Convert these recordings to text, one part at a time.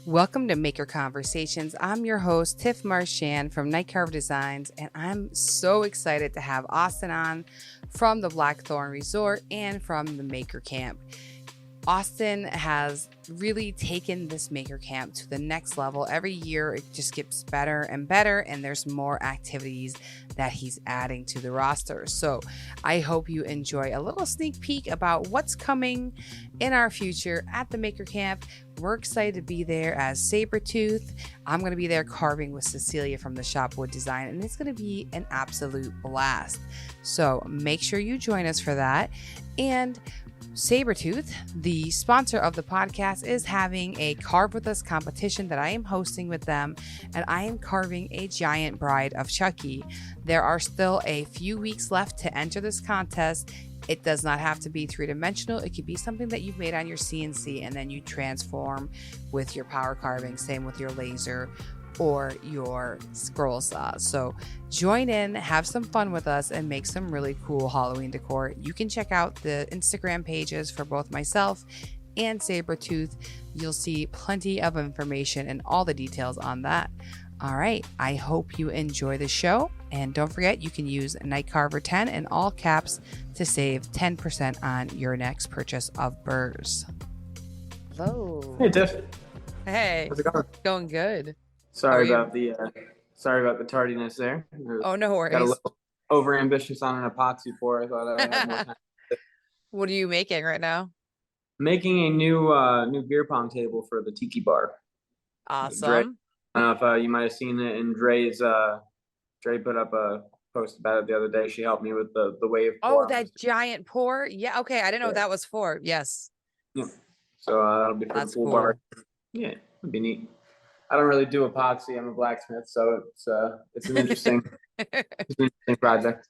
Welcome to Maker Conversations. I'm your host, Tiff Marchand from Carver Designs, and I'm so excited to have Austin on from the Blackthorn Resort and from the Maker Camp. Austin has really taken this Maker Camp to the next level. Every year it just gets better and better, and there's more activities that he's adding to the roster. So I hope you enjoy a little sneak peek about what's coming in our future at the Maker Camp. We're excited to be there as Sabretooth. I'm going to be there carving with Cecilia from the Shopwood Design, and it's going to be an absolute blast. So make sure you join us for that. And Sabretooth, the sponsor of the podcast, is having a Carve With Us competition that I am hosting with them, and I am carving a giant bride of Chucky. There are still a few weeks left to enter this contest. It does not have to be three-dimensional. It could be something that you've made on your CNC and then you transform with your power carving, same with your laser or your scroll saw. So join in, have some fun with us, and make some really cool Halloween decor. You can check out the Instagram pages for both myself and Sabretooth. You'll see plenty of information and all the details on that. All right, I hope you enjoy the show. And don't forget, you can use NightCarver10 in all caps to save 10% on your next purchase of burrs. Hello. Hey, Tiff. Hey. How's it going? Going good. Sorry about the tardiness there. Oh, no worries. Got a little over ambitious on an epoxy pour. I thought I had more time. What are you making right now? Making a new beer pong table for the Tiki Bar. Awesome. Dre, I don't know if you might have seen it in Dre's. Dre put up a post about it the other day. She helped me with the wave pour. Oh, that giant pour? Yeah. Okay. I didn't know what that was for. Yes. Yeah. So that'll be for That's the pool cool. bar. Yeah, it'd be neat. I don't really do epoxy. I'm a blacksmith, so it's an interesting, it's an interesting project.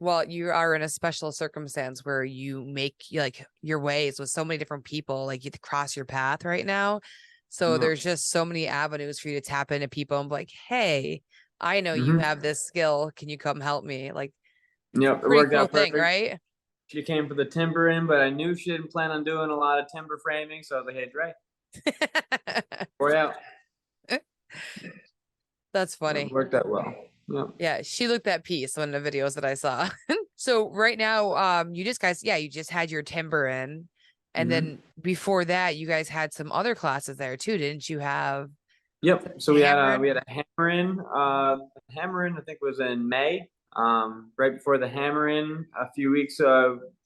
Well, you are in a special circumstance where you make like your ways with so many different people, like you cross your path right now. So there's just so many avenues for you to tap into people and be like, hey, I know you have this skill. Can you come help me? Like, yep, it worked out perfect, perfect. right? She came for the timber in, but I knew she didn't plan on doing a lot of timber framing, so I was like, hey, Dre, pour out. That's funny. It worked out well. Yep. Yeah, she looked at peace on the videos that I saw. So right now, you just had your timber in, and then before that, you guys had some other classes there too, didn't you have? Yep. So we had a hammer in. Hammer in, I think, was in May. Right before the hammer in, a few weeks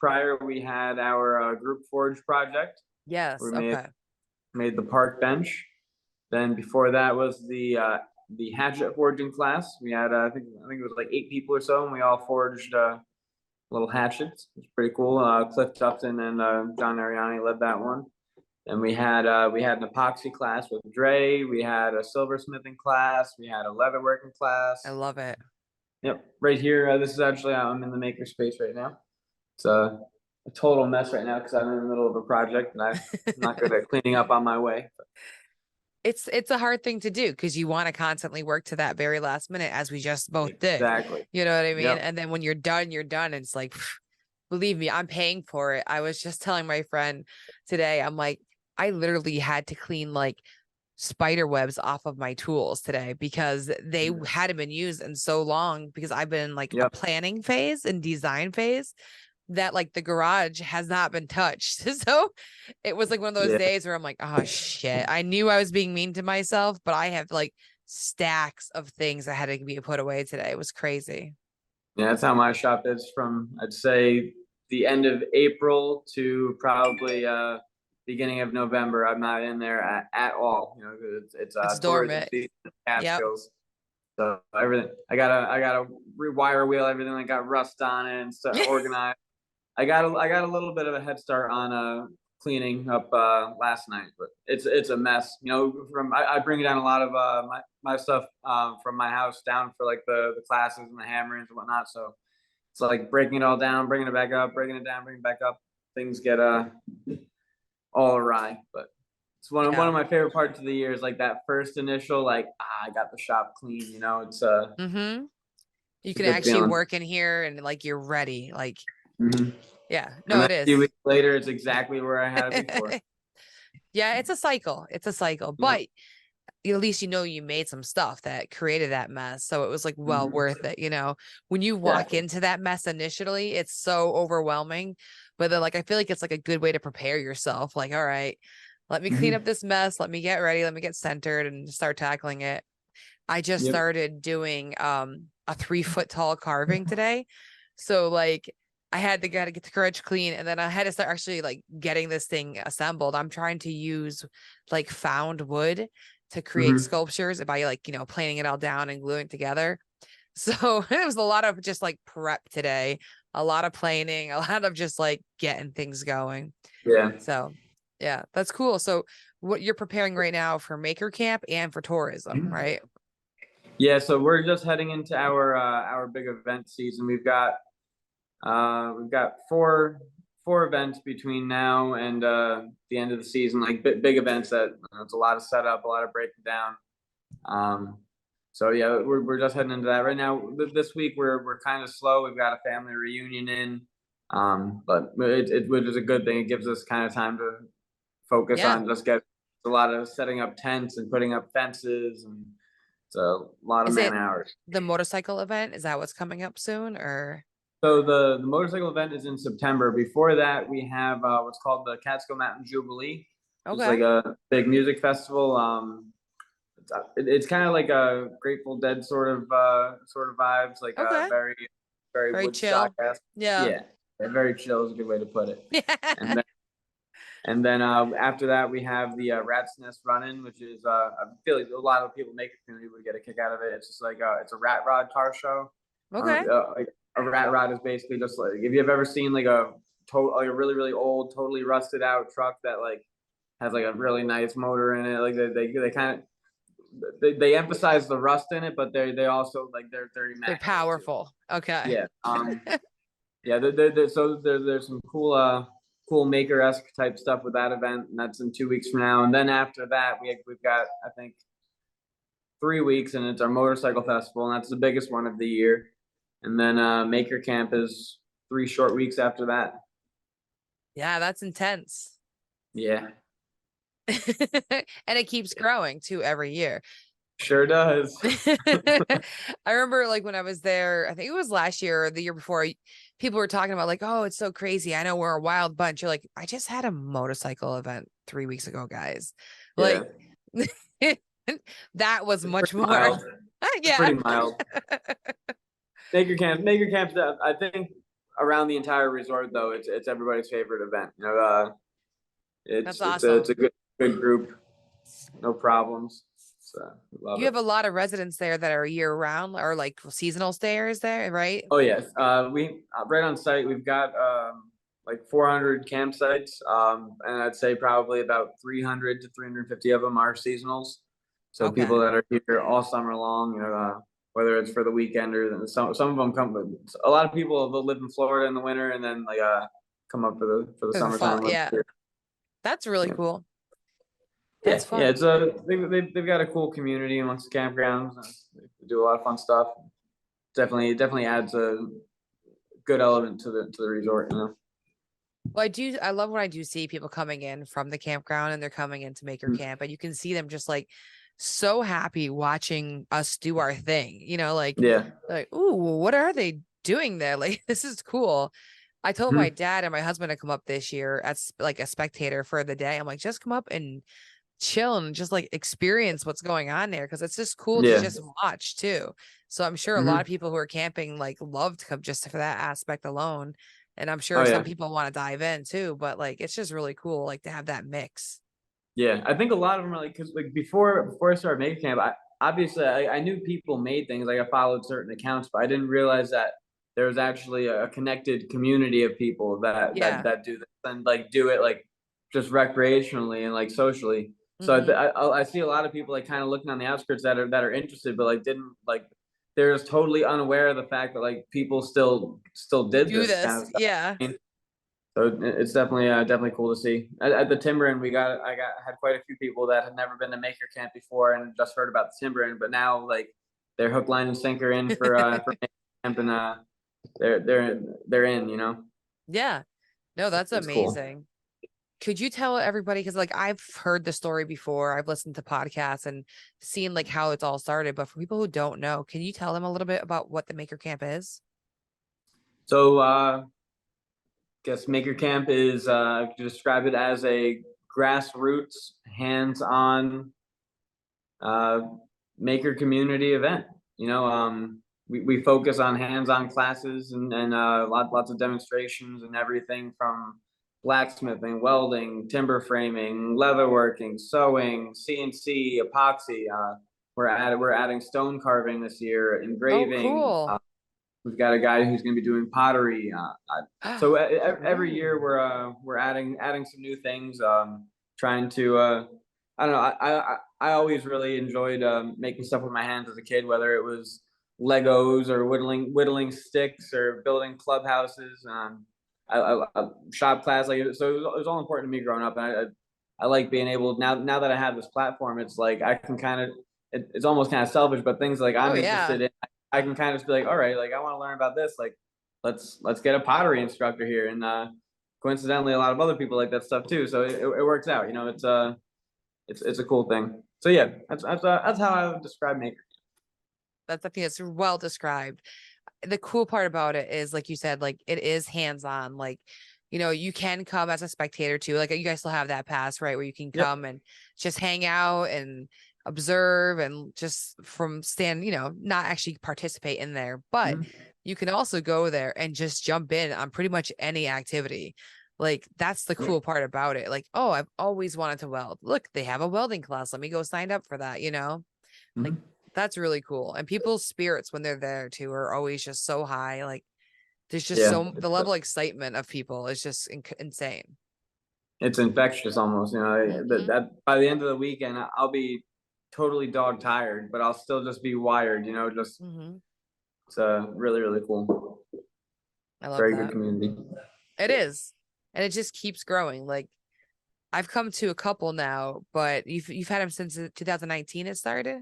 prior, we had our group forge project. Yes. We made the park bench. Then before that was the hatchet forging class. We had I think it was like 8 people or so, and we all forged little hatchets. It was pretty cool. Cliff Tufton and John Ariani led that one. And we had an epoxy class with Dre. We had a silversmithing class. We had a leatherworking class. I love it. Yep, right here. This is actually I'm in the maker space right now. It's a total mess right now because I'm in the middle of a project and I'm not good at cleaning up on my way. But. It's a hard thing to do because you want to constantly work to that very last minute, as we just both did. Exactly. You know what I mean? Yep. And then when you're done, you're done. And it's like, believe me, I'm paying for it. I was just telling my friend today, I'm like, I literally had to clean like spider webs off of my tools today because they hadn't been used in so long, because I've been in like a planning phase and design phase that like the garage has not been touched. So it was like one of those days where I'm like, oh shit, I knew I was being mean to myself, but I have like stacks of things that had to be put away today. It was crazy. Yeah, that's how my shop is from, I'd say, the end of April to probably beginning of November. I'm not in there at all. You know, it's dormant. Catskills. So everything, I gotta rewire wheel everything that got rust on it and start organize. I got a little bit of a head start on cleaning up last night, but it's a mess. You know, I bring down a lot of my stuff from my house down for like the classes and the hammerings and whatnot. So it's like breaking it all down, bringing it back up, breaking it down, bringing it back up. Things get all awry, but it's one of my favorite parts of the year is like that first initial like I got the shop clean. You know, it's you can actually feeling. Work in here and like you're ready. Like yeah, no, it is. A few weeks later, it's exactly where I had it before. Yeah, it's a cycle. It's a cycle. Yeah. But at least you made some stuff that created that mess. So it was like well Mhm. worth it, When you walk Exactly. into that mess initially, it's so overwhelming. But then like I feel like it's like a good way to prepare yourself. Like, all right, let me clean up Mhm. this mess, let me get ready, let me get centered and start tackling it. I just Yep. started doing a 3 foot tall carving today. So like I had to gotta get the courage clean and then I had to start actually like getting this thing assembled. I'm trying to use like found wood to create Mhm. sculptures by like, planing it all down and gluing it together. So it was a lot of just like prep today, a lot of planing, a lot of just like getting things going. Yeah. So yeah, that's cool. So what you're preparing right now for Maker Camp and for tourism, right? Yeah, so we're just heading into our big event season. We've got four events between now and the end of the season, like big events that it's a lot of setup, a lot of breaking down. Um, so yeah, we're just heading into that right now. This week we're kind of slow. We've got a family reunion in, but it which is a good thing. It gives us kind of time to focus Yeah. on just get a lot of setting up tents and putting up fences, and it's a lot of Is man it hours. the motorcycle event? Is that what's coming up soon or? So the motorcycle event is in September. Before that, we have what's called the Catskill Mountain Jubilee. It's like Okay. a big music festival. It's kind of like a Grateful Dead sort of vibes, like Okay. very Very Woodstock chill. esque. Yeah. Yeah, very chill is a good way to put it. And Yeah. then after that we have the Rat's Nest Run-In, which is I feel like a lot of people make the community would get a kick out of it. It's just like it's a rat rod car show. Okay. Like a rat rod is basically just like if you've ever seen like like a really really old, totally rusted out truck that like has like a really nice motor in it. Like they kind of they emphasize the rust in it, but they also like they're They're immaculate too. powerful. Okay. Yeah. Yeah. So there's some cool maker esque type stuff with that event, and that's in 2 weeks from now. And then after that, we've got I think 3 weeks, and it's our motorcycle festival, and that's the biggest one of the year. And then Maker Camp is 3 short weeks after that. Yeah, that's intense. Yeah, And it keeps growing too every year. sure does. I remember like when I was there, I think it was last year or the year before, people were talking about like, oh, it's so crazy. I know we're a wild bunch. You're like, I just had a motorcycle event 3 weeks ago, guys. Yeah, Like that was it's much pretty more. mild. It's Yeah. pretty mild. Maker Camp's I think around the entire resort though, it's everybody's favorite event. That's It's awesome. a good group, no problems. So love You it. have a lot of residents there that are year round or like seasonal stayers there, right? Oh yes, we right on site. We've got like 400 campsites, and I'd say probably about 300 to 350 of them are seasonals. So people Okay. that are here all summer long, whether it's for the weekend or some of them come. A lot of people they'll live in Florida in the winter and then like come up for the For the fall. summertime. Yeah. That's really Yeah, cool. yeah, That's yeah. fun. It's they've got a cool community amongst the campgrounds. They do a lot of fun stuff. Definitely adds a good element to the resort. Well, I love when I do see people coming in from the campground and they're coming in to Maker Camp and you can see them just like so happy watching us do our thing, Yeah. like, ooh, what are they doing there? Like, this is cool. I told my Mhm. dad and my husband to come up this year as like a spectator for the day. I'm like, just come up and chill and just like experience what's going on there because it's just cool to Yeah. just watch too. So I'm sure a lot of Mhm. people who are camping like love to come just for that aspect alone. And I'm Oh sure some yeah. people want to dive in too, but like it's just really cool like to have that mix. Yeah. I think a lot of them are like because like before I started making camp, I knew people made things like I followed certain accounts, but I didn't realize that there was actually a connected community of people Yeah. that do this and like do it like just recreationally and like socially. So Hmm. I see a lot of people like kind of looking on the outskirts that are interested, but like didn't like they're just totally unaware of the fact that like people still did Do this kind this. of stuff. Yeah. So it's definitely cool to see. At the Timber Inn, had quite a few people that had never been to Maker Camp before and just heard about the Timber Inn, but now like they're hook, line, and sinker in for Maker Camp, and they're in. Yeah. No, that's It's cool. amazing. Could you tell everybody, because like I've heard the story before, I've listened to podcasts and seen like how it's all started, but for people who don't know, can you tell them a little bit about what the Maker Camp is? So, guess Maker Camp is to describe it as a grassroots, hands-on uh, maker community event. You know, we focus on hands-on classes and lots of demonstrations and everything from blacksmithing, welding, timber framing, leatherworking, sewing, CNC, epoxy. We're adding stone carving this year, Oh, engraving. cool. We've got a guy who's going to be doing pottery. So every Cool. year we're adding some new things. Trying to I don't know. I always really enjoyed making stuff with my hands as a kid, whether it was Legos or whittling sticks or building clubhouses. Shop class, like so it was all important to me growing up. And I like being able now that I have this platform. It's like I can kind of it's almost kind of selfish, but things like Oh, I'm yeah. interested in, I can kind of just be like, all right, like I want to learn about this. Like let's get a pottery instructor here, and coincidentally, a lot of other people like that stuff too. So it works out. You know, it's a cool thing. So yeah, that's how I would describe maker. That's, I think it's well described. The cool part about it is, like you said, like it is hands-on. Like, you can come as a spectator too. Like you guys still have that pass, right? Where you can Yep. come and just hang out and observe and just from stand, not actually participate in there. But Mm-hmm. you can also go there and just jump in on pretty much any activity. Like that's the Yep. cool part about it. Like, oh, I've always wanted to weld. Look, they have a welding class. Let me go sign up for that. Like Mm-hmm. that's really cool. And people's spirits when they're there too are always just so high. Like there's just Yeah, the level of excitement of people is just insane. it's infectious almost. You know, that, Hmm. that by the end of the weekend, I'll be totally dog tired, but I'll still just be wired. You know, just Hmm. it's really really cool. I love Very good that. community. It is. And it just keeps growing. Like I've come to a couple now, but you've had them since 2019 it started.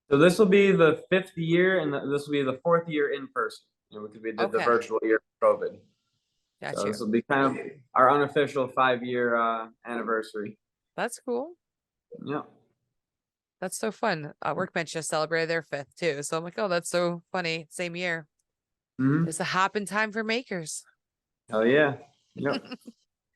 So this will be the fifth year, and this will be the fourth year in person. You know, because we did the Okay. virtual year of COVID. Got So this you. will be kind of our unofficial 5 year anniversary. That's cool. Yeah. That's so fun. Workbench just celebrated their fifth too. So I'm like, oh, that's so funny. Same year. Mm-hmm. It's a hopping time for makers. Oh yeah. Yep.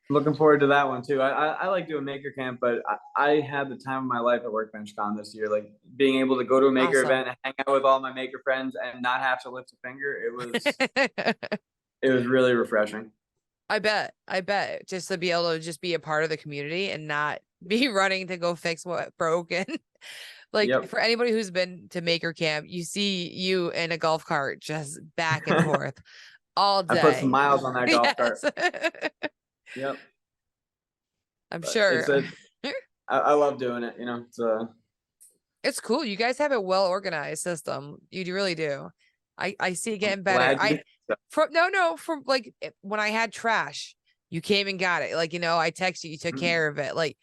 Looking forward to that one too. I like doing Maker Camp, but I had the time of my life at Workbench Con this year. Like being able to go to a maker event Awesome. and hang out with all my maker friends and not have to lift a finger. It was really refreshing. I bet. I bet. Just to be able to just be a part of the community and not be running to go fix what broken. Like Yep. for anybody who's been to Maker Camp, you see you in a golf cart just back and forth all I put some day. miles on that golf cart. Yes. Yep. I'm But sure. I love doing it. You know, It's cool. You guys have a well organized system. You really do. I see it I'm getting better. glad you. From no, from like when I had trash, you came and got it. Like, I texted you, you took care of it. Like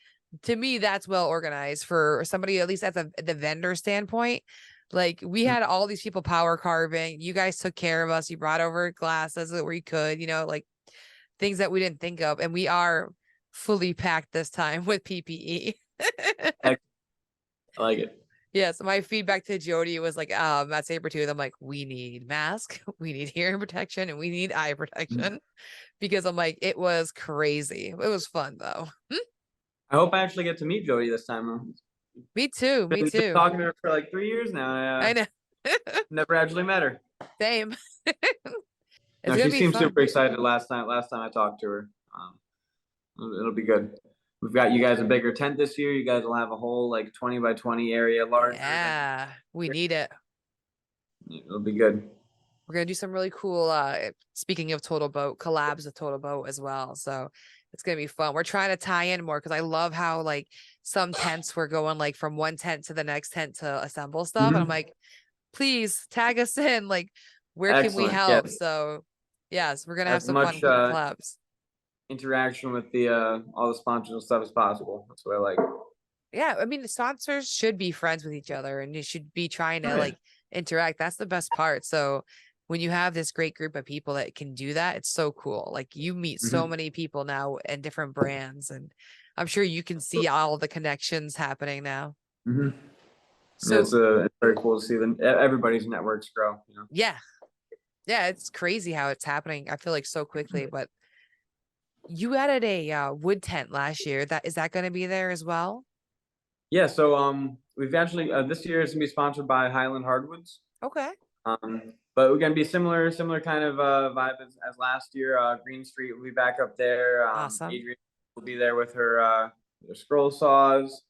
to me, that's well organized for somebody, at least at the vendor standpoint. Like we had all these people power carving. You guys took care of us. You brought over glasses where you could, like things that we didn't think of. And we are fully packed this time with PPE. I like it. Yes, my feedback to Jody was like, at Sabretooth, I'm like, we need mask, we need hearing protection, and we need eye protection because I'm like, it was crazy. It was fun though. I hope I actually get to meet Jody this time. Me too. Me Been too. talking to her for like 3 years now. I I know. never actually met her. Same. It's No, gonna she be seemed fun. super excited last time. Last time I talked to her, it'll be good. We've got you guys a bigger tent this year. You guys will have a whole like 20 by 20 area, larger than. Yeah, we need it. It'll be good. We're gonna do some really cool speaking of Total Boat, collabs with Total Boat as well. So it's gonna be fun. We're trying to tie in more because I love how like some tents were going like from one tent to the next tent to assemble stuff. And I'm like, please tag us in. Like, where can we Excellent. help? Yes. So yes, we're gonna have As some fun much collabs. interaction with the all the sponsors and stuff as possible. That's what I like. Yeah, I mean the sponsors should be friends with each other and you should be trying to Oh, yeah. like interact. That's the best part. So when you have this great group of people that can do that, it's so cool. Like you meet so many people now and different brands, and I'm sure you can see all the connections happening now. Yeah, So it's very cool to see everybody's networks grow. yeah, it's crazy how it's happening. I feel like so quickly, but you added a wood tent last year. That going to be there as well? Yeah, so we've actually this year is gonna be sponsored by Highland Hardwoods. Okay. But we're gonna be similar kind of vibe as last year. Green Street will be back up there. Awesome. Adrian will be there with her scroll saws.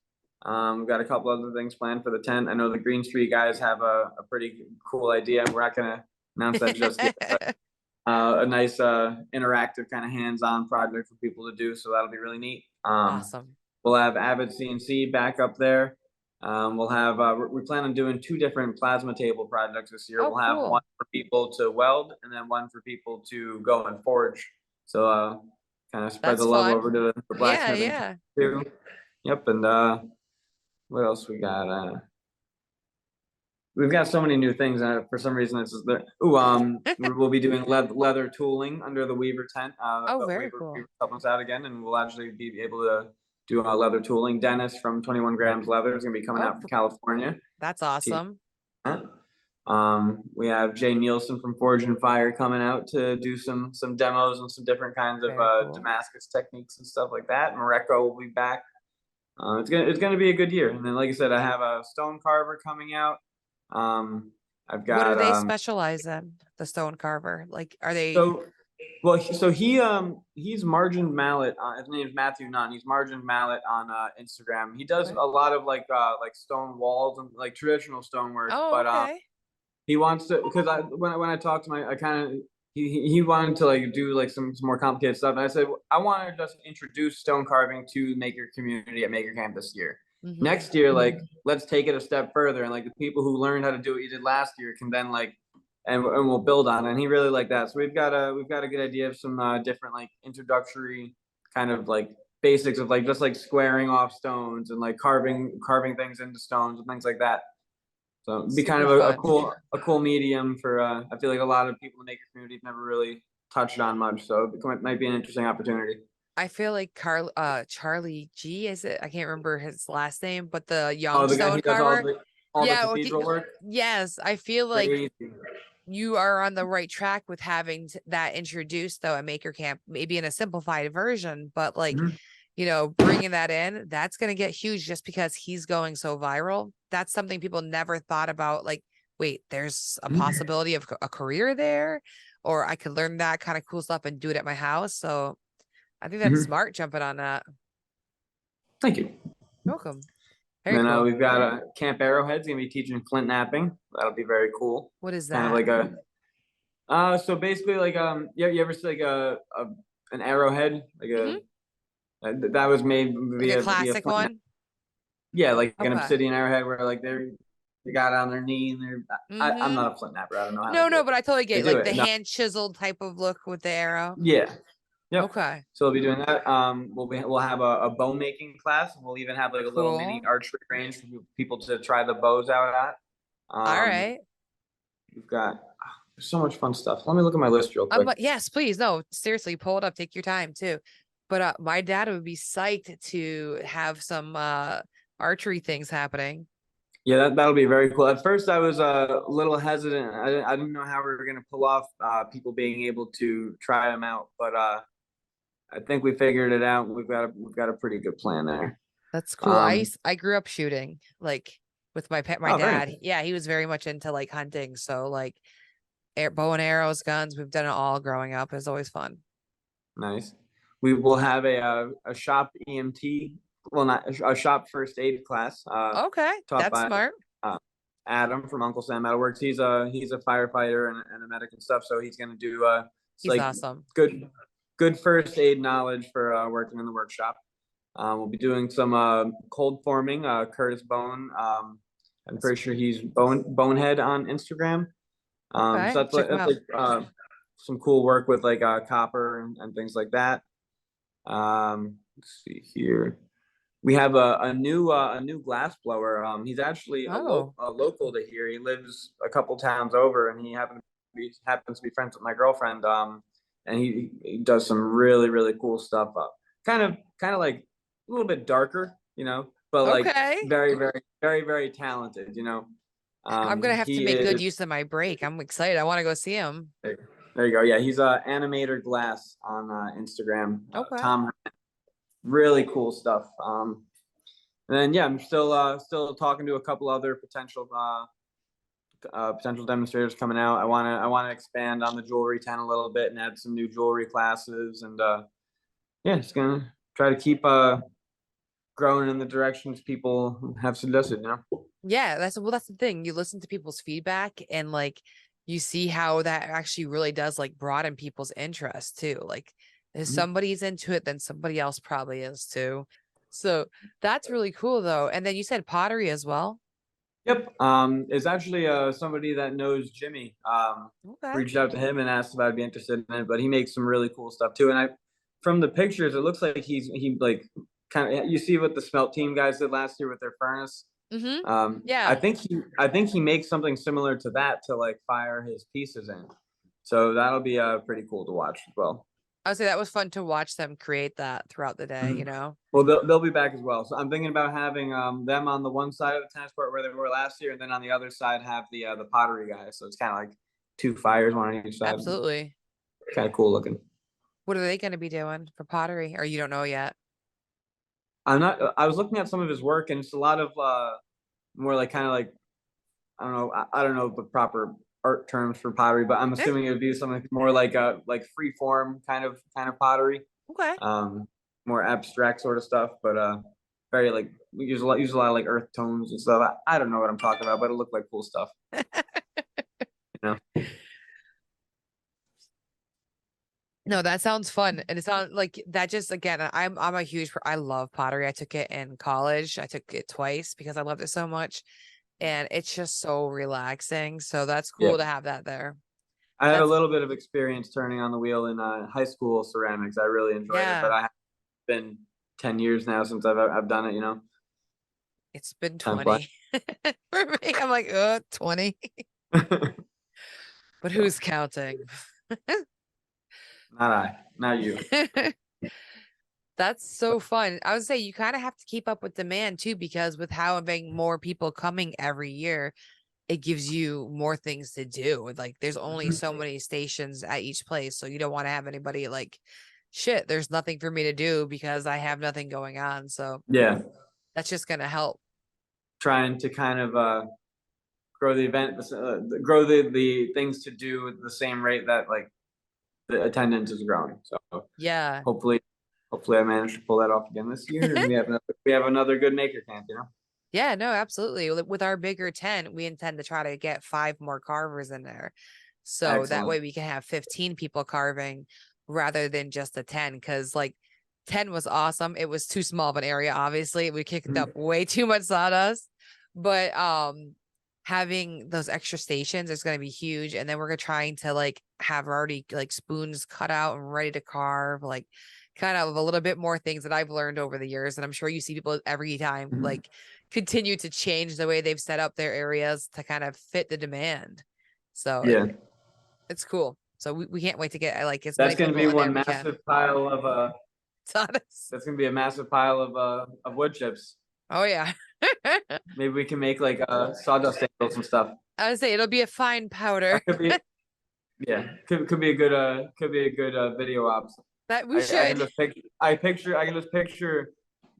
We've got a couple other things planned for the tent. I know the Green Street guys have a pretty cool idea. We're not gonna announce that just yet. But, a nice interactive kind of hands-on project for people to do, so that'll be really neat. Awesome. We'll have Avid CNC back up there. We'll have we plan on doing 2 different plasma table projects this year. Oh, we'll have cool. one for people to weld and then one for people to go and forge. So kind of spread That's the love fun. over to the blacksmithing too. Yep, and what else we got? We've got so many new things, and for some reason it's just there. We'll be doing leather tooling under the Weaver tent. Oh, very Weaver cool. helping us out again, and we'll actually be able to do leather tooling. Dennis from 21 Grams Leather is gonna be coming out from California. That's awesome. We have Jay Nielsen from Forge and Fire coming out to do some demos and some different kinds of cool. Damascus techniques and stuff like that. Morocco will be back. It's gonna be a good year. And then, like I said, I have a stone carver coming out. I've got. What do they specialize in? The stone carver, like, are they? He's Margin Mallet. His name is Matthew Nunn. He's Margin Mallet on Instagram. He does a lot of like stone walls and like traditional stonework. Oh, okay. He wants to, because when I talked to him, I kind of he wanted to like do like some more complicated stuff, and I said I want to just introduce stone carving to the maker community at Maker Camp this year. Next year, like let's take it a step further, and like the people who learned how to do what you did last year can then like and we'll build on it. And he really liked that. So we've got a good idea of some different like introductory kind of like basics of like just like squaring off stones and like carving things into stones and things like that. So it'd be kind of a cool medium for I feel like a lot of people in the maker community have never really touched on much. So it might be an interesting opportunity. I feel like Charlie G, is it? I can't remember his last name, but the young stone carver. All the cathedral work. Yes, I feel like you are on the right track with having that introduced though at Maker Camp, maybe in a simplified version, but like, bringing that in, that's going to get huge just because he's going so viral. That's something people never thought about. Like, wait, there's a possibility of a career there, or I could learn that kind of cool stuff and do it at my house. So I think that's smart jumping on that. Thank you. Welcome. And then we've got Camp Arrowhead's gonna be teaching flint knapping. That'll be very cool. What is that? Kind of like so basically like you ever see like an arrowhead like that was made via a classic one. Yeah, like an obsidian arrowhead where like they got on their knee and they're. I'm not a flint napper. I don't know how. No, but I totally get like the hand chiseled type of look with the arrow. Yeah. Yep. Okay. So we'll be doing that. We'll have a bow making class. We'll even have like a little mini archery range for people to try the bows out at. All right. We've got so much fun stuff. Let me look at my list real quick. Yes, please. No, seriously, pull it up. Take your time too. But my dad would be psyched to have some archery things happening. Yeah, that'll be very cool. At first, I was a little hesitant. I didn't know how we were going to pull off people being able to try them out, but I think we figured it out. We've got a pretty good plan there. That's cool. I grew up shooting like with my dad. Right. Yeah, he was very much into like hunting. So like bow and arrows, guns. We've done it all growing up. It was always fun. Nice. We will have a shop EMT. Well, not a shop first aid class. Okay, that's smart. Adam from Uncle Sam Metalworks. He's a firefighter and a medic and stuff. So he's gonna do he's awesome. Good first aid knowledge for working in the workshop. We'll be doing some cold forming. Curtis Bone. I'm pretty sure he's Bonehead on Instagram. So that's like some cool work with like copper and things like that. Let's see here. We have a new glass blower. He's actually a local to here. He lives a couple towns over, and he happened he happens to be friends with my girlfriend. And he does some really, really cool stuff. Kind of like a little bit darker, but like Okay. very, very, very, very talented, I'm gonna have to He make good is, use of my break. I'm excited. I want to go see him. there you go. Yeah, he's Animator Glass on Instagram. Okay. Tom, really cool stuff. And then yeah, I'm still talking to a couple other potential demonstrators coming out. I wanna expand on the jewelry tent a little bit and add some new jewelry classes, and yeah, just gonna try to keep growing in the directions people have suggested. Yeah, that's the thing. You listen to people's feedback and like you see how that actually really does like broaden people's interest too. Like if somebody's into it, then somebody else probably is too. So that's really cool though. And then you said pottery as well. Yep. It's actually somebody that knows Jimmy. Okay. Reached out to him and asked if I'd be interested in it, but he makes some really cool stuff too. And from the pictures, it looks like he like kind of, you see what the smelt team guys did last year with their furnace. Mm-hmm. I Yeah. think he makes something similar to that to like fire his pieces in. So that'll be pretty cool to watch as well. I would say that was fun to watch them create that throughout the day, you Mhm. know? Well, they'll be back as well. So I'm thinking about having them on the one side of the tennis court where they were last year, and then on the other side have the pottery guys. So it's kind of like two fires, one on each side. Absolutely. Kind of cool looking. What are they going to be doing for pottery? Or you don't know yet? I'm not. I was looking at some of his work, and it's a lot of more like kind of like I don't know. I don't know the proper art terms for pottery, but I'm Eh, assuming it would be something more like free form kind of pottery. okay. Um, More abstract sort of stuff, but very like we use a lot of like earth tones and stuff. I don't know what I'm talking about, but it looked like cool stuff. You know? No, that sounds fun. And it sounds like that just again, I'm a huge I love pottery. I took it in college. I took it twice because I loved it so much. And it's just so relaxing. So that's Yeah. cool to have that there. I had a That's little bit of experience turning on the wheel in high school ceramics. I really enjoyed it, but yeah, I have been 10 years now since I've done it. it's been Time flies. 20 for me. I'm like, 20. But So, who's counting? not you. That's so fun. I would say you kind of have to keep up with demand too, because with how having more people coming every year, it gives you more things to do. Like there's only so many stations at each place. So you don't want to have anybody like, shit, there's nothing for me to do because I have nothing going on. So Yeah, that's just gonna help. trying to kind of grow the event, grow the things to do at the same rate that like the attendance is growing. So Yeah. hopefully, I manage to pull that off again this year, and we have another good maker camp. Yeah, no, absolutely. With our bigger tent, we intend to try to get 5 more carvers in there. So that Excellent. way we can have 15 people carving rather than just a 10. Cause like 10 was awesome. It was too small of an area, obviously. We kicked up way too much sawdust. But having those extra stations is gonna be huge. And then we're gonna trying to like have already like spoons cut out and ready to carve, like kind of a little bit more things that I've learned over the years. And I'm sure you see people every time Mhm. like continue to change the way they've set up their areas to kind of fit the demand. So Yeah, it's cool. So we can't wait to get like as that's many going to be people in there one we can. massive pile of It's honest. that's going to be a massive pile of wood chips. Oh yeah. Maybe we can make like sawdust angles and stuff. I would say it'll be a fine powder. That could be Yeah, could be a good video ops. That we I can should. just picture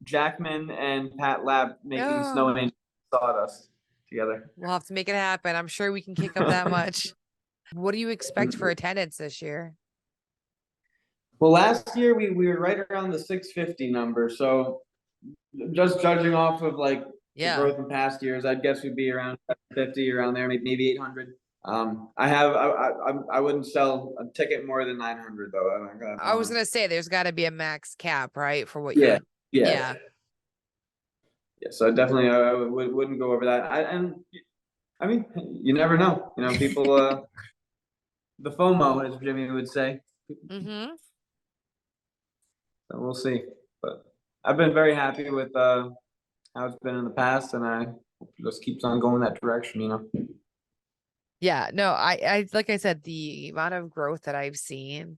Jackman and Pat Lab making Oh, snow angel sawdust together. we'll have to make it happen. I'm sure we can kick up that much. What do you expect for attendance this year? Well, last year we were right around the 650 number. So just judging off of like the Yeah. growth in past years, I'd guess we'd be around 50 around there, maybe 800. I wouldn't sell a ticket more than 900 though. I was gonna say there's got to be a max cap, right? For what you Yeah, would. yeah, Yeah. yeah. So definitely wouldn't go over that. I mean, you never know. People. The FOMO, as Jimmy would say. Mm-hmm. So we'll see. But I've been very happy with how it's been in the past, and I hope it just keeps on going that direction. Yeah, no, I like I said, the amount of growth that I've seen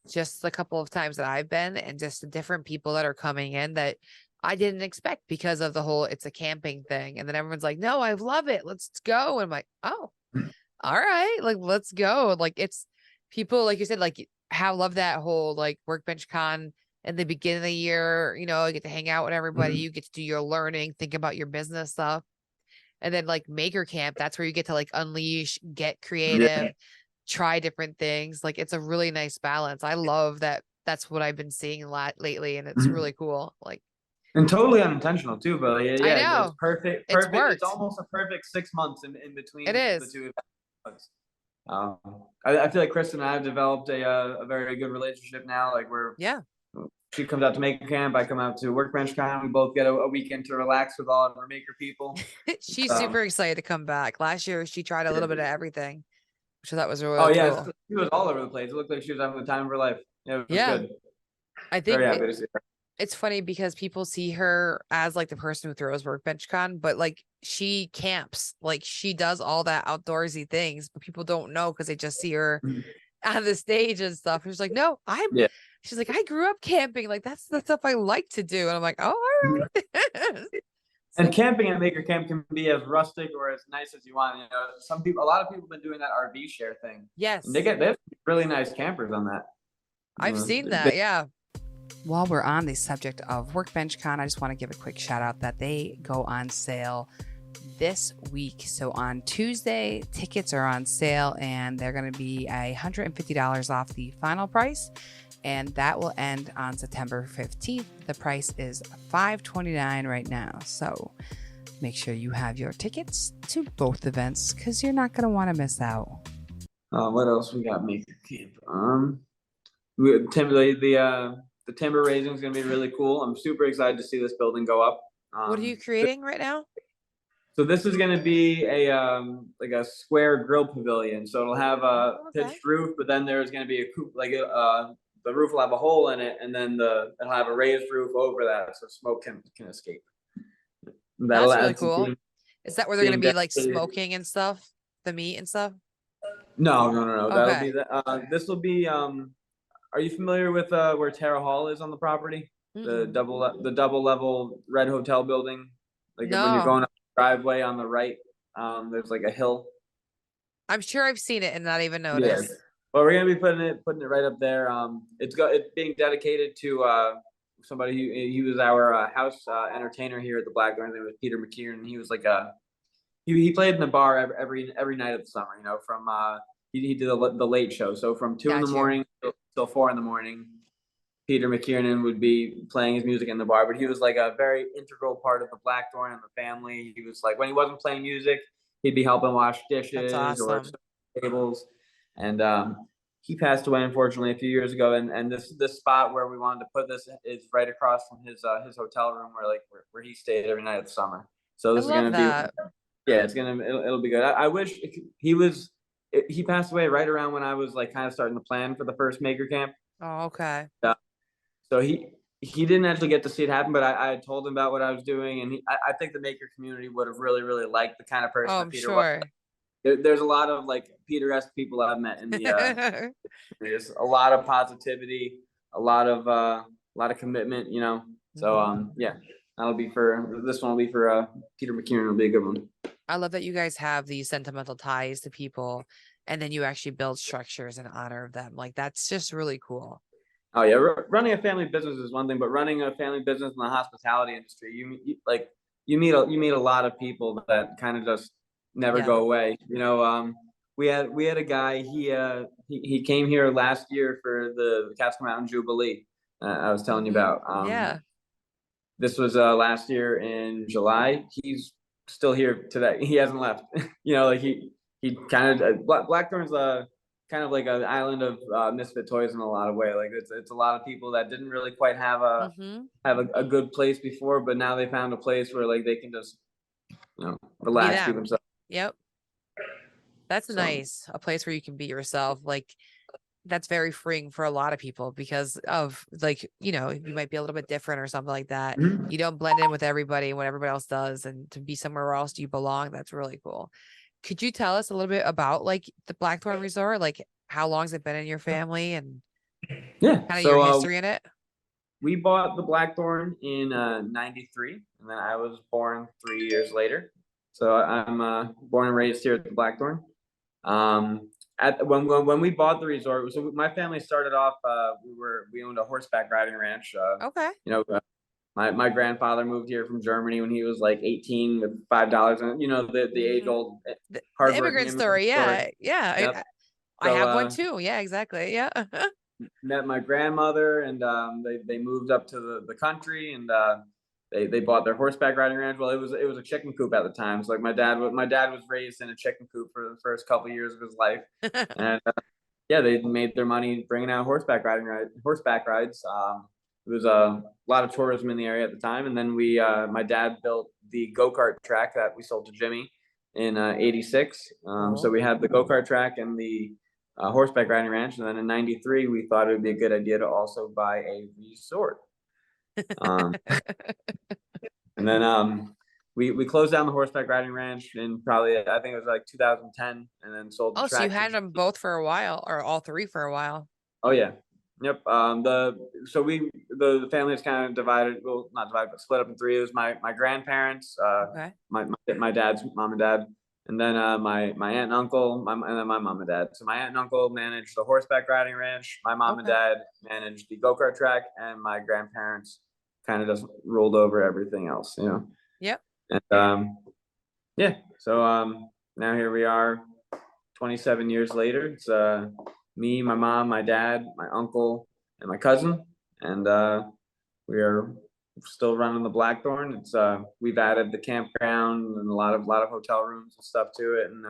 just a couple of times that I've been and just the different people that are coming in that I didn't expect because of the whole it's a camping thing. And then everyone's like, no, I love it. Let's go. And I'm like, oh, all right, like let's go. Like it's people, like you said, like have love that whole like workbench con in the beginning of the year, you know, you get to hang out with everybody, Mhm. you get to do your learning, think about your business stuff. And then like maker camp, that's where you get to like unleash, get Yeah. creative, try different things. Like it's a really nice balance. I love that. That's what I've been seeing a lot lately, and it's Mhm. really cool. Like And totally unintentional too, but yeah, I yeah, it's know perfect. it's Perfect. It's worked. almost a perfect 6 months in It between the is. two events. Um, I feel like Kristen and I have developed a very good relationship now. Like we're Yeah. she comes out to Maker Camp, I come out to Workbench Con. We both get a weekend to relax with all of our Maker people. She's So, super excited to come back. Last year she tried a yeah. little bit of everything, which I thought was really Oh yeah, cool. she was all over the place. It looked like she was having the time of her life. Yeah, it was Yeah. good. I Very think happy to see her. it's funny because people see her as like the person who throws workbench con, but like she camps, like she does all that outdoorsy things, but people don't know because they just see her Mhm. on the stage and stuff. And she's like, no, Yeah. she's like, I grew up camping. Like that's the stuff I like to do. And I'm like, oh, all right. And So camping at Maker Camp can be as rustic or as nice as you want. You know, a lot of people have been doing that RV share thing, and yes, they have really nice campers on that. I've seen that. Yeah. While we're on the subject of Workbench Con, I just want to give a quick shout out that they go on sale this week. So on Tuesday, tickets are on sale and they're going to be $150 off the final price. And that will end on September 15th. The price is $529 right now. So make sure you have your tickets to both events because you're not going to want to miss out. What else we got? Maker Camp. The timber raising is going to be really cool. I'm super excited to see this building go up. What are you creating right now? So this is going to be a like a square grill pavilion. So it'll have a Oh, okay. pitched roof, but then there's going to be a coop like the roof will have a hole in it, and then it'll have a raised roof over that, so smoke can escape. That'll That's really add to cool. Is that where they're going to being be like dedicated. smoking and stuff? The meat and stuff? No. That'll be Okay. the. This will be. Are you familiar with where Terra Hall is on the property? Mm-mm. The double level red hotel building. Like when you're No, going up the driveway on the right, there's like a hill. I'm sure I've seen it and not even Yeah. noticed. Well, we're gonna be putting it right up there. It's being dedicated to somebody who he was our house entertainer here at the Blackthorn. His name was Peter McKieran. He was like he played in the bar every night of the summer. You know, from he did the late show. So from 2 in the Got you. morning till 4 in the morning, Peter McKiernan would be playing his music in the bar. But he was like a very integral part of the Blackthorn and the family. He was like when he wasn't playing music, he'd be helping wash That's dishes or awesome. tables. And he passed away unfortunately a few years ago. And this spot where we wanted to put this is right across from his hotel room where he stayed every night of the summer. So I this is love gonna be that. it'll be good. I wish he passed away right around when I was like kind of starting to plan for the first Maker Camp. Oh, okay. So he didn't actually get to see it happen, but I told him about what I was doing, and I think the maker community would have really liked the kind of person Oh, that I'm Peter was. sure. There's a lot of like Peter-esque people I've met in the there's a lot of positivity, a lot of commitment, you know. So Mhm. yeah, that'll be for this one will be for Peter McKiernan. Will be a good one. I love that you guys have these sentimental ties to people and then you actually build structures in honor of them. Like that's just really cool. Oh yeah, running a family business is one thing, but running a family business in the hospitality industry, you meet a lot of people that kind of just never Yeah. go away. You know, we had a guy. He came here last year for the Catskill Mountain Jubilee. I was telling you Hmm. about. Yeah. This was last year in July. He's still here today. He hasn't left. You know, like he kind of Blackthorn's kind of like an island of misfit toys in a lot of way. Like it's a lot of people that didn't really quite have Hmm. a good place before, but now they found a place where like they can just Be relax, be them. themselves. Yep. That's So nice. A place where you can be yourself. Like that's very freeing for a lot of people because of like, you know, you might be a little bit different or something like that. mhm. You don't blend in with everybody and what everybody else does. And to be somewhere else you belong, that's really cool. Could you tell us a little bit about like the Blackthorn Resort? Like how long's it been in your family and Yeah. kind of your So history in it? we bought the Blackthorn in '93, and then I was born 3 years later. So I'm born and raised here at the Blackthorn. Um, at when we bought the resort, so my family started off. We owned a horseback riding ranch. Okay. You know, my grandfather moved here from Germany when he was like 18 with $5, and the age Mm-hmm. old The hardworking immigrant immigrant story. story. Yeah. Yeah. Yep. I So have one too. Yeah, exactly. Yeah. met my grandmother, and they moved up to the country, and they bought their horseback riding ranch. Well, it was a chicken coop at the time. So like my dad was raised in a chicken coop for the first couple of years of his life, and yeah, they made their money bringing out horseback rides. It was a lot of tourism in the area at the time, and then my dad built the go-kart track that we sold to Jimmy in '86. So Cool. we had the go-kart track and the horseback riding ranch, and then in '93 we thought it would be a good idea to also buy a resort. Um, and then we closed down the horseback riding ranch in probably, I think it was like 2010, and then sold the Oh, so you track to had them both for a while, or all three for a while? Oh yeah. Yep. The family is kind of divided, well, not divided, but split up in three. It was my grandparents, Okay. my dad's mom and dad, and then my aunt and uncle, and then my mom and dad. So my aunt and uncle managed the horseback riding ranch. My mom and Okay. dad managed the go-kart track, and my grandparents kind of just rolled over everything else, Yep. And yeah. So now here we are, 27 years later. It's me, my mom, my dad, my uncle, and my cousin, and we are still running the Blackthorn. It's we've added the campground and a lot of hotel rooms and stuff to it, and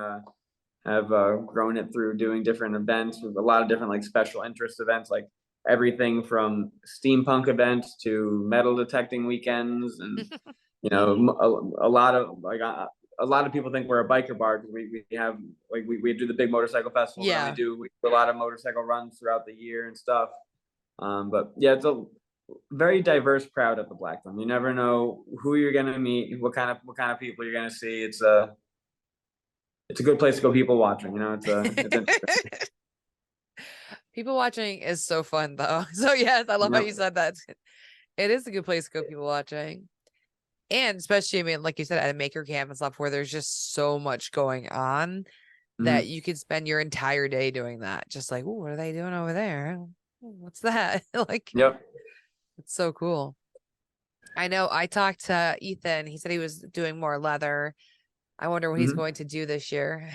have grown it through doing different events with a lot of different like special interest events, like everything from steampunk events to metal detecting weekends, and a lot of like a lot of people think we're a biker bar because we have like we do the big motorcycle festival, but then Yeah. we do a lot of motorcycle runs throughout the year and stuff. But yeah, it's a very diverse crowd at the Blackthorn. You never know who you're gonna meet, what kind of people you're gonna see. It's a good place to go people watching. It's interesting. People watching is so fun though. So yes, I love how Yep. you said that. It is a good place to go people watching. And especially, I mean, like you said, at a maker camp and stuff where there's just so much going on that Mhm. you could spend your entire day doing that. Just like, oh, what are they doing over there? What's that? Like, Yep. it's so cool. I know I talked to Ethan. He said he was doing more leather. I wonder what he's Mhm. going to do this year.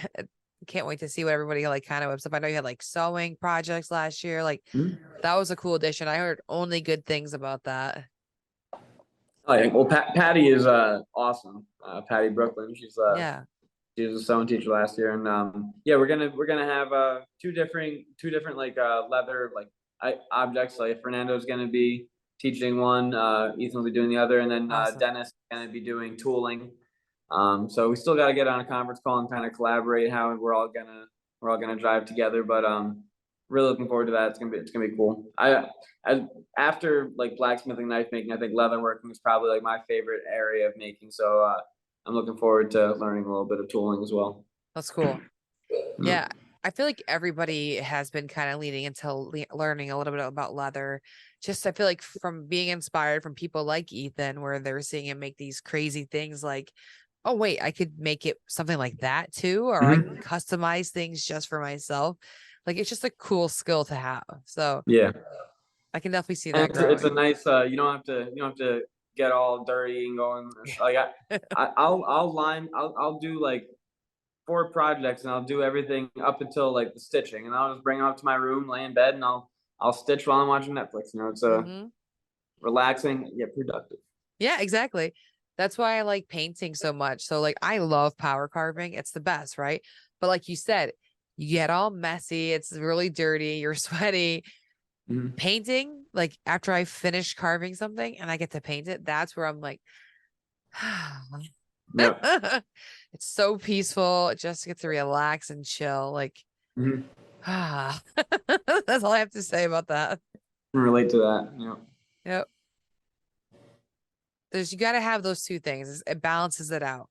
Can't wait to see what everybody like kind of whips up. I know you had like sewing projects last year. Like Mhm. that was a cool addition. I heard only good things about that. Oh, yeah. Well, Patty is awesome. Patty Brooklyn. Yeah. She was a sewing teacher last year, and yeah, we're gonna have two different like leather like objects. Like Fernando's gonna be teaching one, Ethan will be doing the other, and then Awesome. Dennis is gonna be doing tooling. So we still got to get on a conference call and kind of collaborate how we're all gonna drive together. But really looking forward to that. It's gonna be cool. After like blacksmithing, knife making, I think leatherworking is probably like my favorite area of making. So I'm looking forward to learning a little bit of tooling as well. That's cool. Yeah. I feel like everybody has been kind of leaning into learning a little bit about leather. Just I feel like from being inspired from people like Ethan, where they're seeing him make these crazy things like, oh, wait, I could make it something like that too, or I can Mhm. customize things just for myself. Like it's just a cool skill to have. So Yeah, I can definitely see and that it's a growing. nice. You don't have to get all dirty and going like I'll do like 4 projects, and I'll do everything up until like the stitching, and I'll just bring it up to my room, lay in bed, and I'll stitch while I'm watching Netflix. It's Hmm. relaxing yet productive. Yeah, exactly. That's why I like painting so much. So like I love power carving. It's the best, right? But like you said, you get all messy, it's really dirty, you're sweaty. Mhm. Painting, like after I finish carving something and I get to paint it, that's where I'm like, Yep. it's so peaceful. Just get to relax and chill. Like, Mhm. that's all I have to say about that. Can relate to that. Yep. Yep. You got to have those two things. It balances it out.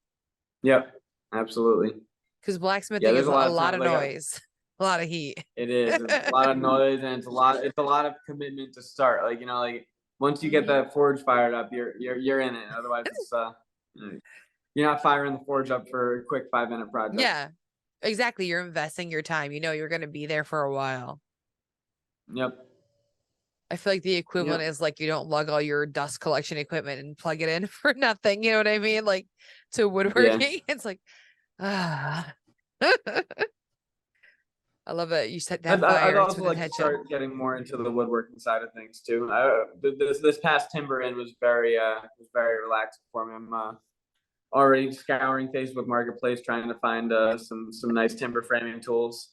Yep. Absolutely. Because Yeah, blacksmithing there's is a a lot of lot time. of noise, a lot of heat. It is a lot of noise, and it's a lot of commitment to start. Like, like once you get Mhm. that forge fired up, you're in it. Otherwise, it's you're not firing the forge up for a quick 5-minute project. Yeah, exactly. You're investing your time. You know you're going to be there for a while. Yep. I feel like the equivalent Yep. is like you don't lug all your dust collection equipment and plug it in for nothing. You know what I mean? Like to Yeah. woodworking. It's like, ah. I love it. You set that I'd fire. It's also with like to intention. start getting more into the woodworking side of things too. This past timber in was very relaxing for me. I'm already scouring Facebook Marketplace trying to find some nice timber framing tools.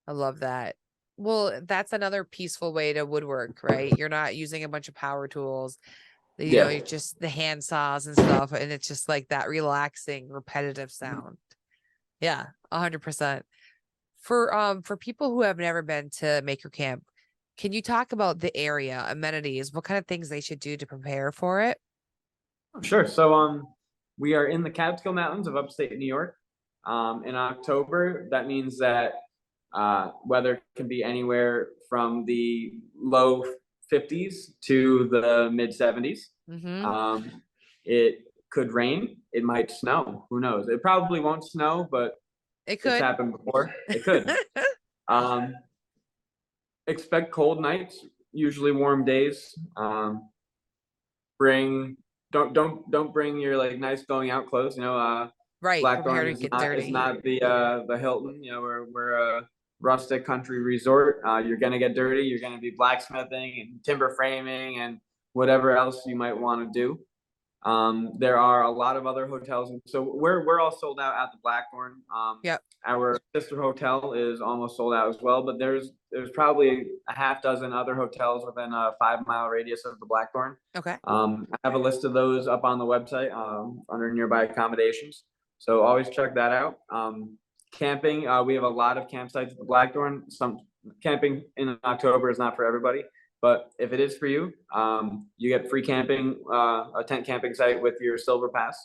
I love that. Well, that's another peaceful way to woodwork, right? You're not using a bunch of power tools. Yeah. You just the hand saws and stuff, and it's just like that relaxing, repetitive sound. Yeah, 100%. For people who have never been to Maker Camp, can you talk about the area, amenities, what kind of things they should do to prepare for it? Sure. So we are in the Catskill Mountains of upstate New York. In October, that means that weather can be anywhere from the low 50s to the mid 70s. Mm-hmm. It could rain. It might snow. Who knows? It probably won't snow, but It it's could. happened before. It could. Um, expect cold nights, usually warm days. Bring don't bring your like nice going out clothes. Right, prepare Blackthorn to get dirty. not the Hilton. We're a rustic country resort. You're gonna get dirty. You're gonna be blacksmithing and timber framing and whatever else you might want to do. There are a lot of other hotels, and so we're all sold out at the Blackthorn. Yep. Our sister hotel is almost sold out as well, but there's probably a half dozen other hotels within a 5-mile radius of the Blackthorn. Okay. I have a list of those up on the website under nearby accommodations, so always check that out. Camping, we have a lot of campsites at the Blackthorn. Some camping in October is not for everybody. But if it is for you, you get free camping, a tent camping site with your silver pass.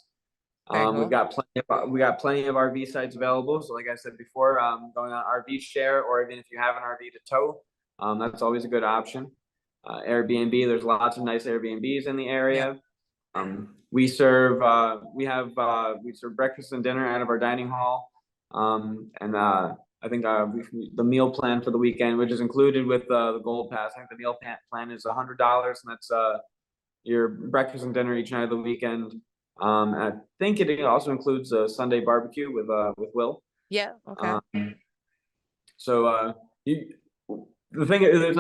Very We've cool. got plenty of RV sites available. So like I said before, going on RV share, or even if you have an RV to tow, that's always a good option. Airbnb, there's lots of nice Airbnbs in the Yep. area. We serve breakfast and dinner out of our dining hall. And I think the meal plan for the weekend, which is included with the Gold Pass, I think the meal plan is $100, and that's your breakfast and dinner each night of the weekend. I think it also includes a Sunday barbecue with Will. Yeah. Okay. So you the thing is, there's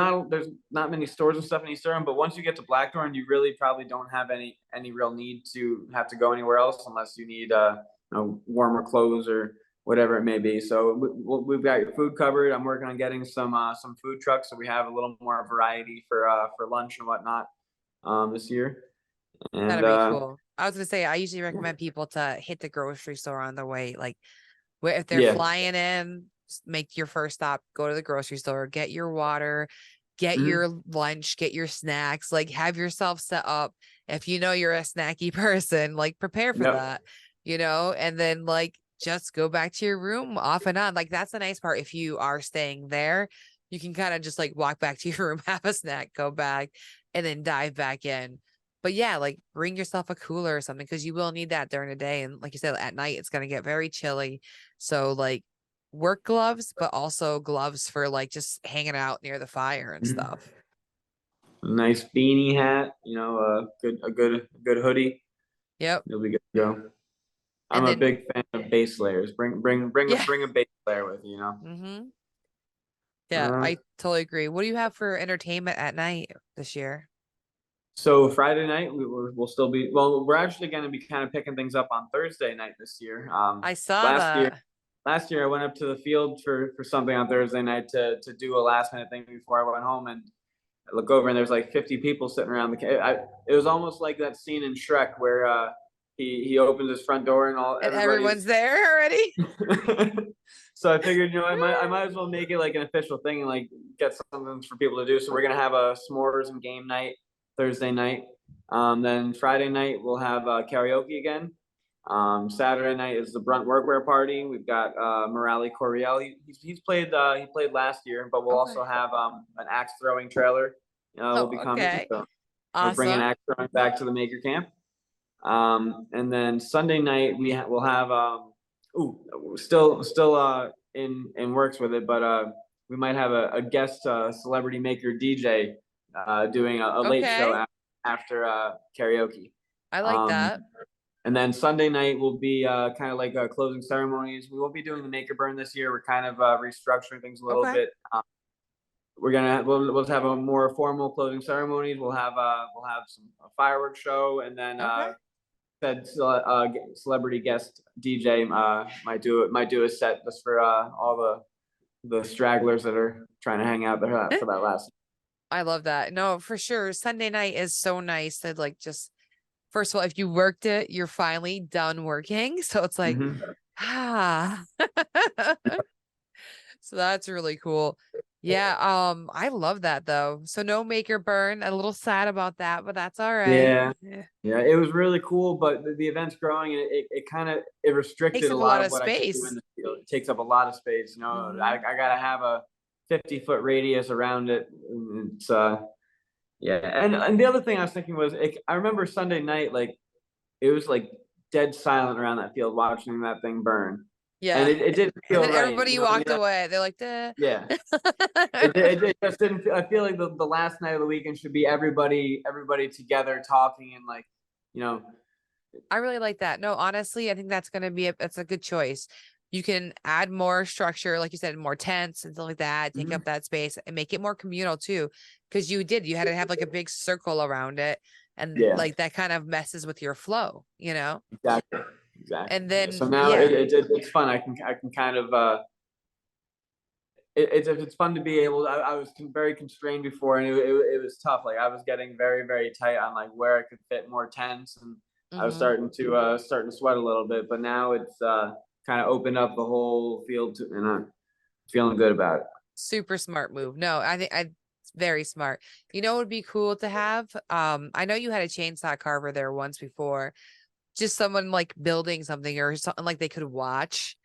not many stores and stuff in East Durham, but once you get to Blackthorn, you really probably don't have any real need to have to go anywhere else unless you need warmer clothes or whatever it may be. So we've got your food covered. I'm working on getting some food trucks, so we have a little more variety for lunch and whatnot this year. And That'd be cool. I was gonna say I usually recommend people to hit the grocery store on the way. Like if they're yeah. flying in, make your first stop, go to the grocery store, get your water, get Mhm. your lunch, get your snacks, like have yourself set up. If you know you're a snacky person, like prepare for Yep. that, and then like just go back to your room off and on. Like that's the nice part. If you are staying there, you can kind of just like walk back to your room, have a snack, go back, and then dive back in. But yeah, like bring yourself a cooler or something because you will need that during the day. And like you said, at night it's gonna get very chilly. So like work gloves, but also gloves for like just hanging out near the fire and Mhm. stuff. Nice beanie hat, a good hoodie. Yep. You'll be good to go. I'm And a then big fan of bass layers. yeah. Bring a bass layer with you. Mm-hmm. Yeah, Uh, I totally agree. What do you have for entertainment at night this year? so Friday night we'll still be we're actually going to be kind of picking things up on Thursday night this year. I saw Last year that. last year I went up to the field for something on Thursday night to do a last minute thing before I went home, and I look over and there's like 50 people sitting around it was almost like that scene in Shrek where he opens his front door and And everybody's everyone's there already? so I figured, I might as well make it like an official thing and like get something for people to do. So we're gonna have a s'mores and game night Thursday night. Then Friday night we'll have karaoke again. Saturday night is the Brunt Workwear Party. We've got Morale Coriel. He's played he played last year, but we'll also have an axe throwing trailer. Will be coming. Okay. So we're bringing Awesome. axe throwing back to the Maker Camp. And then Sunday night we'll have still in works with it, but we might have a guest celebrity maker DJ doing a late show after karaoke. I like that. And then Sunday night will be kind of like closing ceremonies. We won't be doing the Maker Burn this year. We're kind of restructuring things a little bit. We'll have a more formal closing ceremonies. We'll have some a fireworks show, and then said celebrity guest DJ might do a set just for all the stragglers that are trying to hang out there for that last. I love that. No, for sure. Sunday night is so nice to like just. First of all, if you worked it, you're finally done working. So it's like, So that's really cool. Yeah. I love that though. So no Maker Burn. A little sad about that, but that's all right. Yeah. It was really cool, but the event's growing, and it restricted Takes a up lot of of what I could do in the field. It takes up a lot of space. You know, I gotta have a 50-foot radius around it. It's and the other thing I was thinking was, I remember Sunday night, like it was like dead silent around that field watching that thing burn. Yeah, and it didn't feel and right. Everybody walked away. They're like, Duh. Yeah. it just didn't. I feel like the last night of the weekend should be everybody together talking and like, you know. I really like that. No, honestly, I think that's gonna be that's a good choice. You can add more structure, like you said, more tents and stuff like that, take up that space and make it more communal too. Because you had to have like a big circle around it. And like that kind of messes with your flow, you know? Exactly. And then so now it's fun. I can kind of it's fun to be able to, I was very constrained before, and it was tough. Like I was getting very, very tight on like where I could fit more tents, and I was starting to sweat a little bit, but now it's kind of opened up the whole field and I'm feeling good about it. Super smart move. No, I think very smart. You know, it would be cool to have. I know you had a chainsaw carver there once before. Just someone like building something or something like they could watch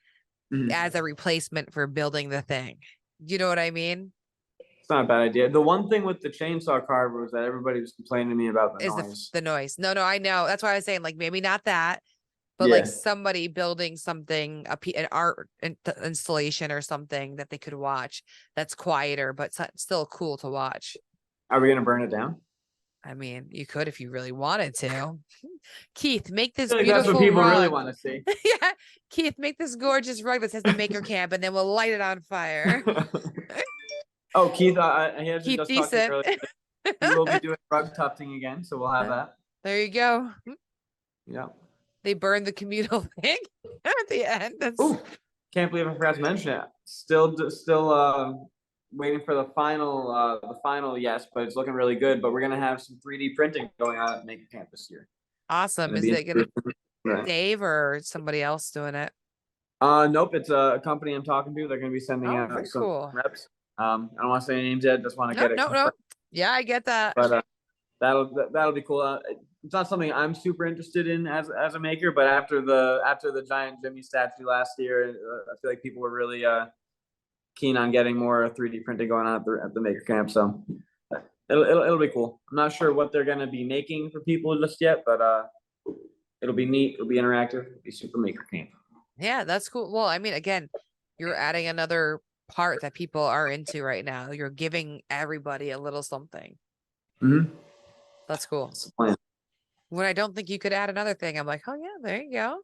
as a replacement for building the thing. You know what I mean? It's not a bad idea. The one thing with the chainsaw carver was that everybody was complaining to me about the noise. The noise. No, I know. That's why I was saying like maybe not that. But like somebody building something, an art installation or something that they could watch that's quieter, but still cool to watch. Are we going to burn it down? I mean, you could if you really wanted to. Keith, make this beautiful that's what people rug. Really want to see. Yeah, Keith, make this gorgeous rug that says the Maker Camp, and then we'll light it on fire. Oh, Keith, he has Keith just decent. talked to me earlier. We will be doing rug tufting again, so we'll have that. There you go. Yeah. They burned the communal thing at the end. Can't believe I forgot to mention it. Still waiting for the final yes, but it's looking really good. But we're gonna have some 3D printing going on at Maker Camp this year. Awesome. Is it gonna be Dave or somebody else doing it? Nope, it's a company I'm talking to. They're gonna be sending out some reps. I don't want to say any names yet. Just want to get it. No. Yeah, I get that. But that'll be cool. It's not something I'm super interested in as a maker, but after the giant Jimmy statue last year, I feel like people were really keen on getting more 3D printing going on at the Maker Camp. So it'll be cool. I'm not sure what they're gonna be making for people just yet, but it'll be neat. It'll be interactive. It'll be super Maker Camp. Yeah, that's cool. Well, I mean, again, you're adding another part that people are into right now. You're giving everybody a little something. That's cool. That's the plan. When I don't think you could add another thing, I'm like, oh yeah, there you go.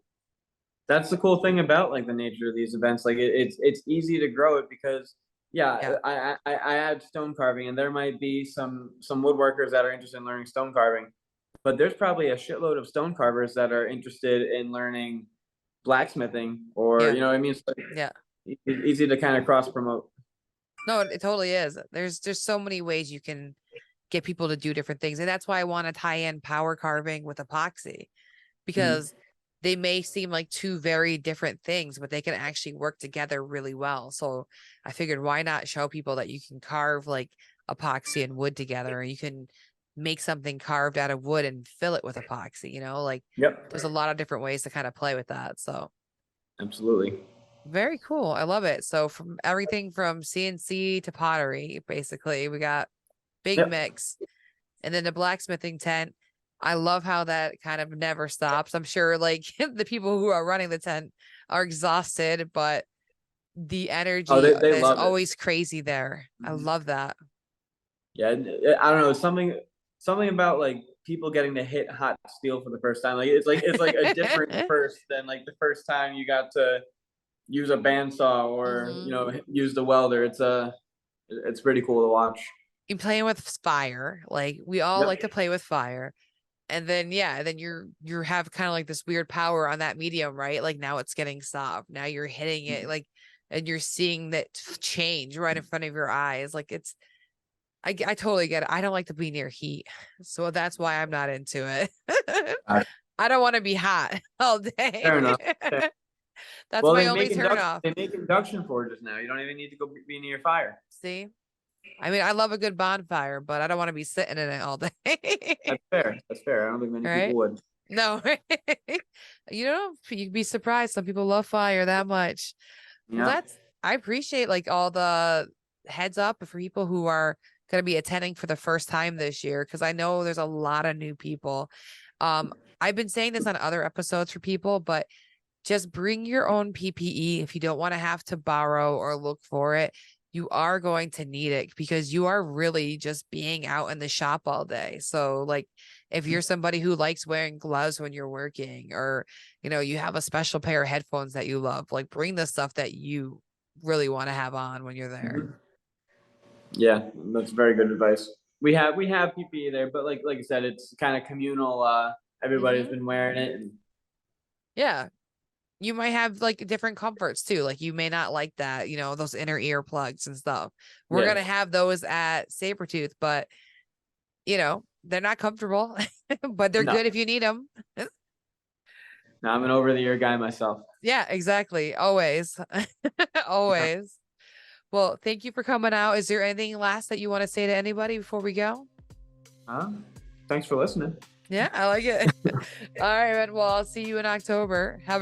That's the cool thing about like the nature of these events. Like it's easy to grow it because I add stone carving, and there might be some woodworkers that are interested in learning stone carving, but there's probably a shitload of stone carvers that are interested in learning blacksmithing or you know what I mean. So easy to kind of cross promote. No, it totally is. There's so many ways you can get people to do different things, and that's why I want to tie in power carving with epoxy, because they may seem like two very different things, but they can actually work together really well. So I figured, why not show people that you can carve like epoxy and wood together, or you can make something carved out of wood and fill it with epoxy, you know, like Yep. there's a lot of different ways to kind of play with that. So Absolutely. very cool. I love it. So from everything from CNC to pottery, basically, we got big Yep. mix. And then the blacksmithing tent. I love how that kind of never stops. I'm sure like the people who are running the tent are exhausted, but the energy Oh, they is love it. always crazy there. I love that. Yeah, I don't know, something about like people getting to hit hot steel for the first time. Like it's like a different first than like the first time you got to use a bandsaw or use the welder. It's pretty cool to watch. You playing with fire. Like we all like to Yep. play with fire. And then then you have kind of like this weird power on that medium, right? Like now it's getting soft. Now you're hitting it like and you're seeing that change right in front of your eyes. Like I totally get it. I don't like to be near heat. So that's why I'm not into it. I don't want to be hot all day. Fair enough. That's Well, my only turn off. they make induction forges now. You don't even need to go be near fire. See? I mean, I love a good bonfire, but I don't want to be sitting in it all day. That's fair. That's fair. I don't think many people would. No. You'd be surprised. Some people love fire that much. Yeah. Well, I appreciate like all the heads up for people who are going to be attending for the first time this year, because I know there's a lot of new people. I've been saying this on other episodes for people, but just bring your own PPE if you don't want to have to borrow or look for it. You are going to need it because you are really just being out in the shop all day. So like if you're somebody who likes wearing gloves when you're working, or, you have a special pair of headphones that you love, like bring the stuff that you really want to have on when you're there. Yeah, that's very good advice. We have PPE there, but like I said, it's kind of communal. Everybody's been wearing it. And yeah. You might have like different comforts too. Like you may not like that, those inner ear plugs and stuff. We're going to have those at Sabretooth, but they're not comfortable, but they're good if you need them. No, I'm an over the ear guy myself. Yeah, exactly. Always. Always. Well, thank you for coming out. Is there anything last that you want to say to anybody before we go? Thanks for listening. Yeah, I like it. All right, man. Well, I'll see you in October. Have